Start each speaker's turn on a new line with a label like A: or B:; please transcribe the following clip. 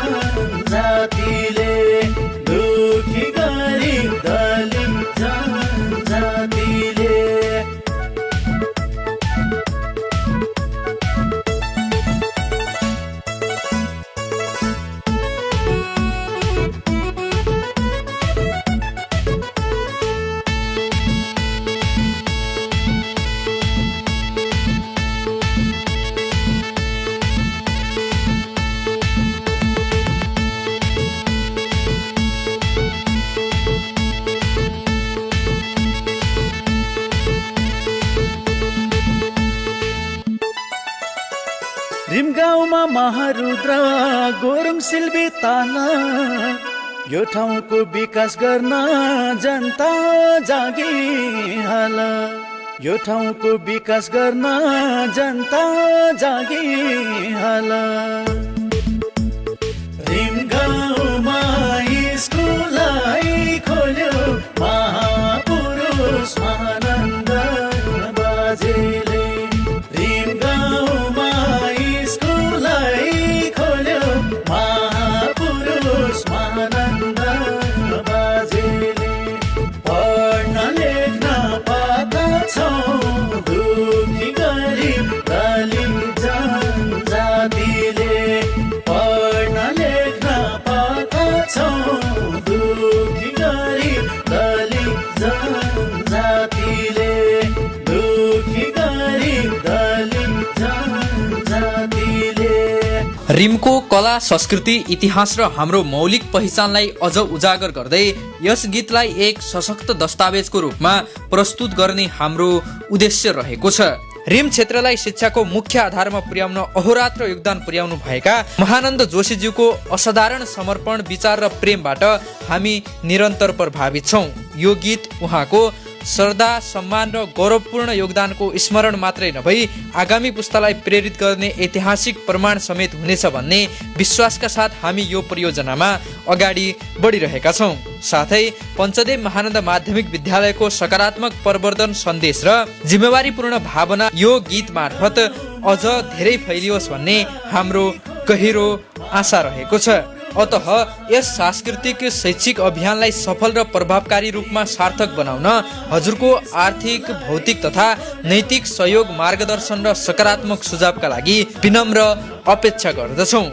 A: जनजातिले दुखी गरिब दलित जनजातिले रिम गाउँमा महारुद्र गुरुङ सिल्बी ताना यो ठाउँको विकास गर्न जनता जागी हाल यो ठाउँको विकास गर्न जनता जागी हाल रिम गाउँमा स्कुललाई खोल्यो महापुरुष आनन्द बाजेले रिम गाउँमा महापुरुष आनन्द बाजेले पढ्न लेख्न पाएका छौँ दुखी गरिब दलित जनजातिले पढ्न लेख्न पाएका छौँ दुखी गरिब दलित जनजातिले दुखी गरिब दलित जनजातिले।
B: रिमको कला संस्कृति इतिहास र हाम्रो मौलिक पहिचानलाई अझ उजागर गर्दै यस गीतलाई एक सशक्त दस्तावेजको रूपमा प्रस्तुत गर्ने हाम्रो उद्देश्य रहेको छ। रिम क्षेत्रलाई शिक्षाको मुख्य आधारमा पुर्याउन अहोरात्र योगदान पुर्याउनु भएका महानन्द जोशीज्यूको असाधारण समर्पण विचार र प्रेमबाट हामी निरन्तर प्रभावित छौँ। यो गीत उहाँको श्रद्धा सम्मान र गौरवपूर्ण योगदानको स्मरण मात्रै नभई आगामी पुस्तालाई प्रेरित गर्ने ऐतिहासिक प्रमाण समेत हुनेछ भन्ने विश्वासका साथ हामी यो परियोजनामा अगाडि बढिरहेका छौँ। साथै पञ्चदेव महानन्द माध्यमिक विद्यालयको सकारात्मक प्रवर्धन सन्देश र जिम्मेवारीपूर्ण भावना यो गीत मार्फत अझ धेरै फैलियोस् भन्ने हाम्रो गहिरो आशा रहेको छ। अतः यस सांस्कृतिक शैक्षिक अभियानलाई सफल र प्रभावकारी रूपमा सार्थक बनाउन हजुरको आर्थिक भौतिक तथा नैतिक सहयोग मार्गदर्शन र सकारात्मक सुझावका लागि विनम्र अपेक्षा गर्दछौँ।